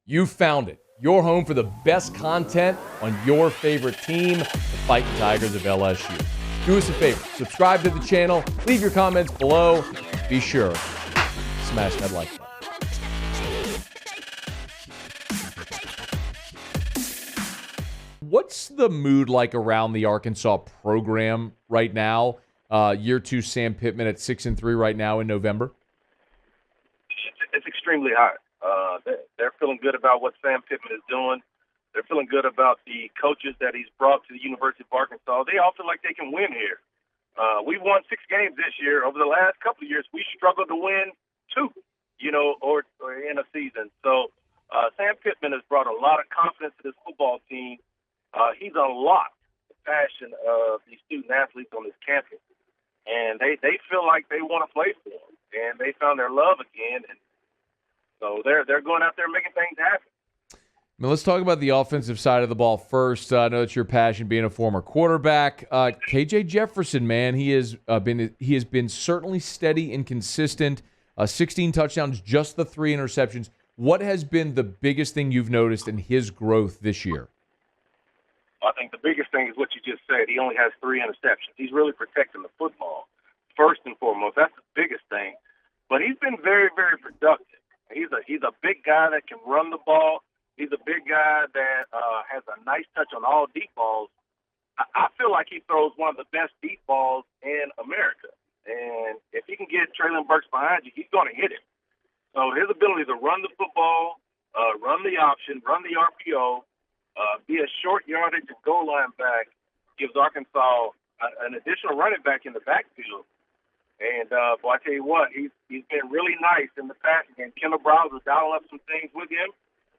You found it. Your home for the best content on your favorite team, the Fighting Tigers of LSU. Do us a favor. Subscribe to the channel. Leave your comments below. Be sure to smash that like button. What's the mood like around the Arkansas program right now? Year two Sam Pittman at 6-3 right now in November. It's extremely hot. They're feeling good about what Sam Pittman is doing. They're feeling good about the coaches that he's brought to the University of Arkansas. They all feel like they can win here. We've won 6 games this year. Over the last couple of years, we struggled to win 2, or in a season. So Sam Pittman has brought a lot of confidence to this football team. He's unlocked the passion of these student athletes on this campus. And they feel like they want to play for him. And they found their love again. And so they're going out there making things happen. Now let's talk about the offensive side of the ball first. I know it's your passion being a former quarterback. KJ Jefferson, man, he has been certainly steady and consistent. 16 touchdowns, just the 3 interceptions. What has been the biggest thing you've noticed in his growth this year? I think the biggest thing is what you just said. He only has 3 interceptions. He's really protecting the football, first and foremost. That's the biggest thing. But he's been very, very productive. He's a big guy that can run the ball. He's a big guy that has a nice touch on all deep balls. I feel like he throws one of the best deep balls in America. And if he can get Traylon Burks behind you, he's going to hit him. So his ability to run the football, run the option, run the RPO, be a short yardage and goal line back gives Arkansas an additional running back in the backfield. And, I tell you what, he's been really nice in the passing game. Kendall Browse was dialing up some things with him.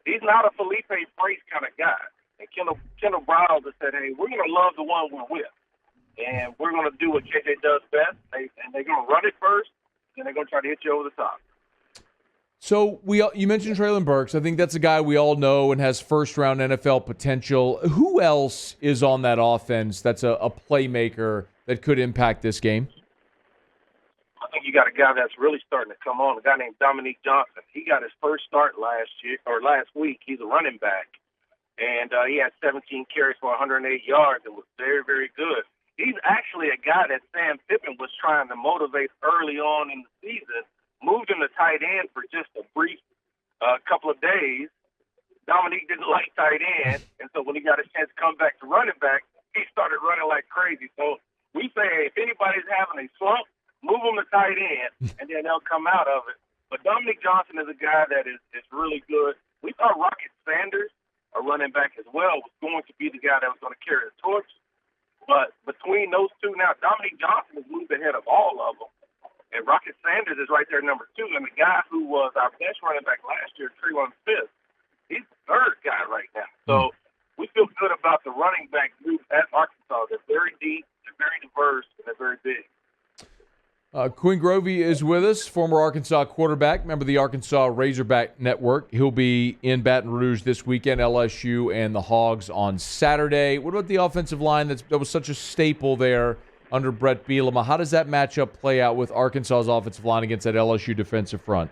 He's not a Felipe Price kind of guy. And Kendall Browse has said, hey, we're going to love the one we're with. And we're going to do what KJ does best. And they're going to run it first, and they're going to try to hit you over the top. So you mentioned Traylon Burks. I think that's a guy we all know and has first-round NFL potential. Who else is on that offense that's a playmaker that could impact this game? I think you got a guy that's really starting to come on, a guy named Dominique Johnson. He got his first start last week. He's a running back, and he had 17 carries for 108 yards and was very, very good. He's actually a guy that Sam Pittman was trying to motivate early on in the season, moved him to tight end for just a brief couple of days. Dominique didn't like tight end, and so when he got a chance to come back to running back, he started running like crazy. So we say, hey, if anybody's having a slump, move them to tight end, and then they'll come out of it. But Dominique Johnson is a guy that is really good. We thought Rocket Sanders, a running back as well, was going to be the guy that was going to carry the torch. But between those two now, Dominique Johnson has moved ahead of all of them. And Rocket Sanders is right there, number 2. And the guy who was our best running back last year, Trayvon Fifth, he's the 3rd guy right now. So we feel good about the running back group at Arkansas. They're very deep, they're very diverse, and they're very big. Quinn Grovey is with us, former Arkansas quarterback, member of the Arkansas Razorback Network. He'll be in Baton Rouge this weekend, LSU and the Hogs on Saturday. What about the offensive line that was such a staple there under Brett Bielema? How does that matchup play out with Arkansas's offensive line against that LSU defensive front?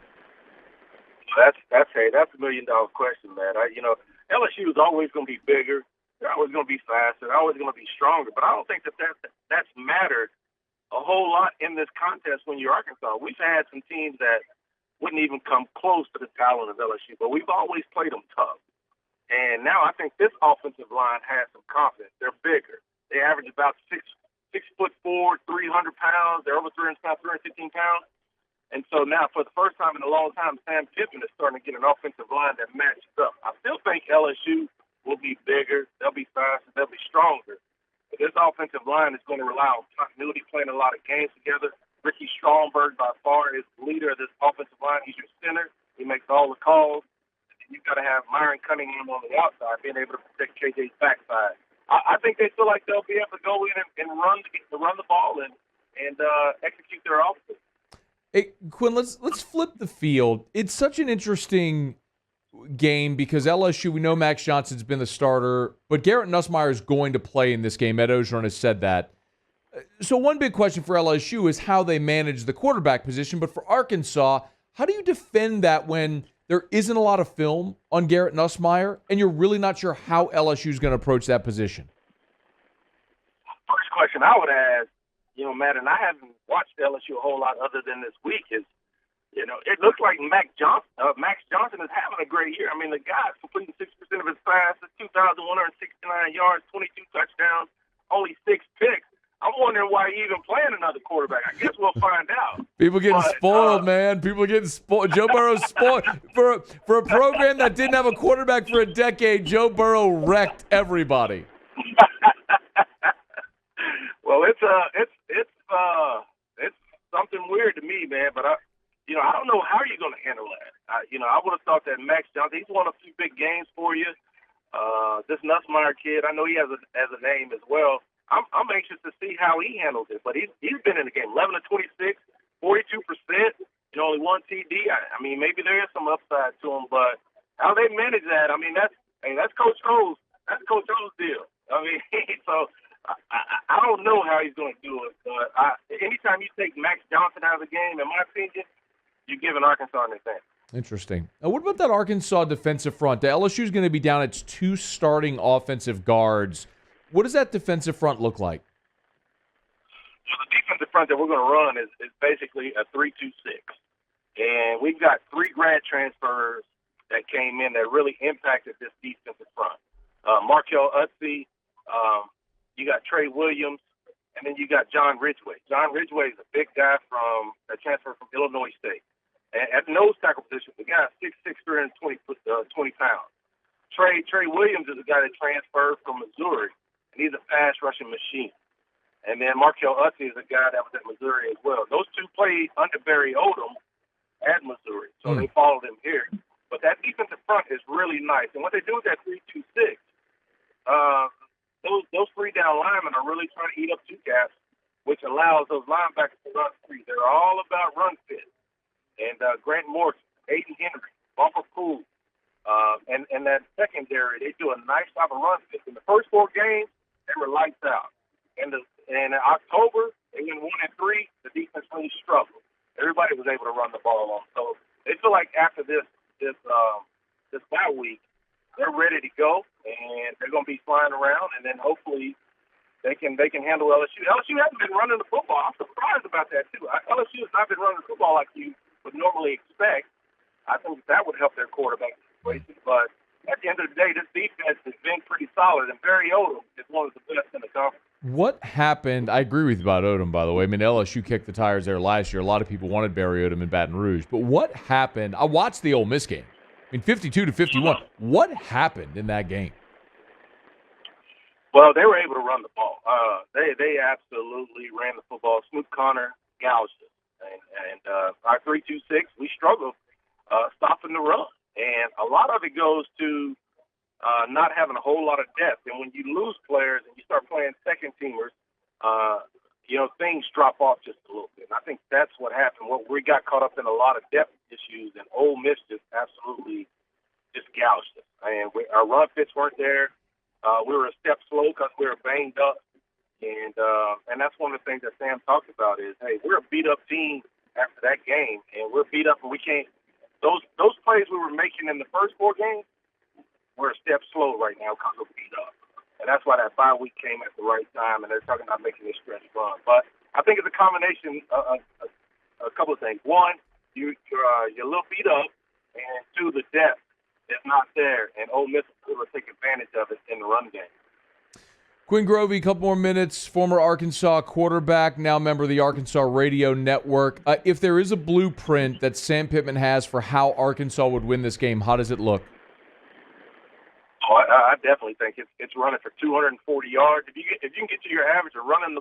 That's $1 million question, man. LSU is always going to be bigger. They're always going to be faster. They're always going to be stronger. But I don't think that's mattered a whole lot in this contest when you're Arkansas. We've had some teams that wouldn't even come close to the talent of LSU, but we've always played them tough. And now I think this offensive line has some confidence. They're bigger. They average about 6'4", 300 pounds. They're over 300 pounds, 315 pounds. And so now, for the first time in a long time, Sam Pittman is starting to get an offensive line that matches up. I still think LSU will be bigger. They'll be faster. They'll be stronger. But this offensive line is going to rely on continuity, playing a lot of games together. Ricky Stromberg, by far, is the leader of this offensive line. He's your center. He makes all the calls. And you've got to have Myron Cunningham on the outside, being able to protect KJ's backside. I think they feel like they'll be able to go in and run the ball and execute their offense. Hey, Quinn, let's flip the field. It's such an interesting game because LSU, we know Max Johnson's been the starter, but Garrett Nussmeier is going to play in this game. Ed Ogeron has said that. So one big question for LSU is how they manage the quarterback position, but for Arkansas, how do you defend that when there isn't a lot of film on Garrett Nussmeier, and you're really not sure how LSU is going to approach that position? First question I would ask, Matt, and I haven't watched LSU a whole lot other than this week, is, it looks like Max Johnson is having a great year. I mean, the guy's completing 6% of his passes, 2,169 yards, 22 touchdowns, only 6 picks. I'm wondering why he even playing another quarterback. I guess we'll find out. People getting spoiled, man. People getting spoiled. Joe Burrow's spoiled. For a program that didn't have a quarterback for a decade, Joe Burrow wrecked everybody. Well, it's something weird to me, man. But I don't know how you're going to handle that. I would have thought that Max Johnson, he's won a few big games for you. This Nussmeier kid, I know he has a name as well. I'm anxious to see how he handles it. But he's been in the game, 11 of 26, 42%. Only one TD. I mean, maybe there is some upside to him, but how they manage that, I mean, that's Coach O's. That's Coach O's deal. I mean, so I don't know how he's going to do it. But anytime you take Max Johnson out of the game, in my opinion, you're giving Arkansas an advantage. Interesting. Now, what about that Arkansas defensive front? The LSU is going to be down its 2 starting offensive guards. What does that defensive front look like? Well, the defensive front that we're going to run is basically a 3-2-6. And we've got 3 grad transfers that came in that really impacted this defensive front. Markel Utsey, you got Trey Williams, and then you got John Ridgway. John Ridgway is a big guy from a transfer from Illinois State. And at the nose tackle position, the guy is 6'6", 320 pounds. Trey Williams is a guy that transferred from Missouri, and he's a pass rushing machine. And then Markel Utsey is a guy that was at Missouri as well. Those 2 played under Barry Odom at Missouri, so they followed him here. But that defensive front is really nice. And what they do with that 3-2-6, those 3 down linemen are really trying to eat up 2 gaps, which allows those linebackers to run free. They're all about run fit. And Grant Morrison, Aiden Henry, Bumper Poole, and that secondary, they do a nice job of run fit. In the first 4 games, they were lights out. And in October, they went 1-3. The defense really struggled. Everybody was able to run the ball on. So they feel like after this bye week, they're ready to go, and they're going to be flying around, and then hopefully they can handle LSU. LSU hasn't been running the football. I'm surprised about that, too. LSU has not been running the football like you would normally expect. I think that would help their quarterback situation. But at the end of the day, this defense has been pretty solid, and Barry Odom is one of the best in the conference. What happened? I agree with you about Odom, by the way. I mean, LSU kicked the tires there last year. A lot of people wanted Barry Odom in Baton Rouge. But what happened? I watched the Ole Miss game. I mean, 52-51. What happened in that game? Well, they were able to run the ball. They absolutely ran the football. Snoop Connor gouged it. And our 3-2-6, we struggled stopping the run. And a lot of it goes to not having a whole lot of depth. And when you lose players and you start playing second-teamers, things drop off just a little bit. And I think that's what happened. We got caught up in a lot of depth issues, and Ole Miss just absolutely just gouged us. And our run fits weren't there. We were a step slow because we were banged up. And that's one of the things that Sam talked about is, hey, we're a beat-up team after that game, and we're beat up, and we can't – those plays we were making in the first 4 games, we're a step slow right now because we're beat up. And that's why that bye week came at the right time, and they're talking about making this stretch run. But I think it's a combination of a couple of things. One, you're a little beat up, and 2, the depth is not there, and Ole Miss is able to take advantage of it in the run game. Quinn Grovey, a couple more minutes, former Arkansas quarterback, now member of the Arkansas Radio Network. If there is a blueprint that Sam Pittman has for how Arkansas would win this game, how does it look? Oh, I definitely think it's running for 240 yards. If you can get to your average of running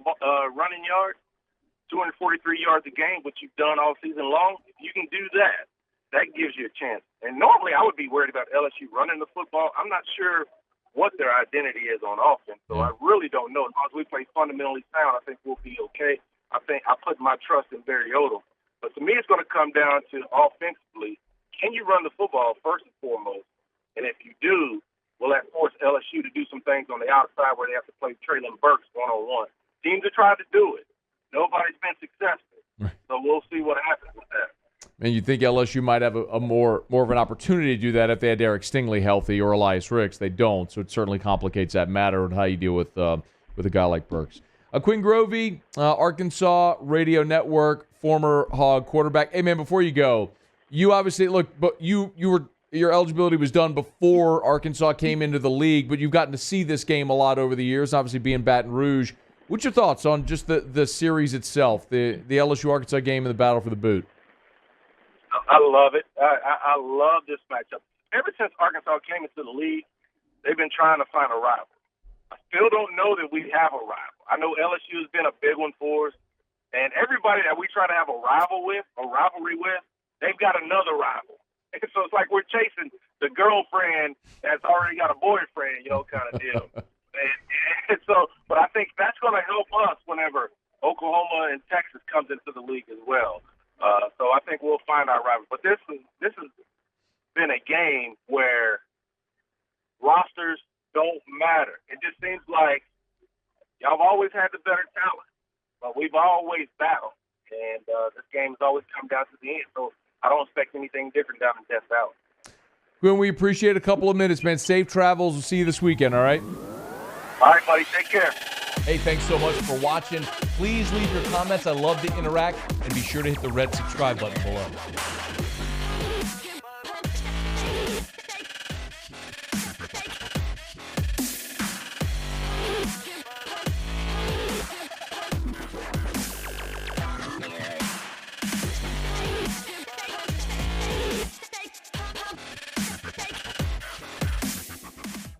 yards, 243 yards a game, which you've done all season long, if you can do that, that gives you a chance. And normally I would be worried about LSU running the football. I'm not sure what their identity is on offense, so I really don't know. As long as we play fundamentally sound, I think we'll be okay. I think I put my trust in Barry Odom. But to me, it's going to come down to offensively, can you run the football first and foremost? And if you do, will that force LSU to do some things on the outside where they have to play Traylon Burks one-on-one? Teams have tried to do it. Nobody's been successful. So we'll see what happens with that. And you think LSU might have a more of an opportunity to do that if they had Derek Stingley healthy or Elias Ricks. They don't, so it certainly complicates that matter and how you deal with a guy like Burks. Quinn Grovey, Arkansas Radio Network, former Hog quarterback. Hey, man, before you go, you obviously, look, but your eligibility was done before Arkansas came into the league, but you've gotten to see this game a lot over the years, obviously being Baton Rouge. What's your thoughts on just the series itself, the LSU-Arkansas game and the battle for the boot? I love it. I love this matchup. Ever since Arkansas came into the league, they've been trying to find a rival. I still don't know that we have a rival. I know LSU has been a big one for us, and everybody that we try to have a rivalry with, they've got another rival. And so it's like we're chasing the girlfriend that's already got a boyfriend, kind of deal. and so, but I think that's going to help us whenever Oklahoma and Texas comes into the league as well. So I think we'll find our rival. But this has been a game where rosters don't matter. It just seems like y'all have always had the better talent, but we've always battled. And this game's always come down to the end. So I don't expect anything different down in Death Valley. Quinn, we appreciate a couple of minutes, man. Safe travels. We'll see you this weekend, all right? All right, buddy. Take care. Hey, thanks so much for watching. Please leave your comments. I love to interact. And be sure to hit the red subscribe button below.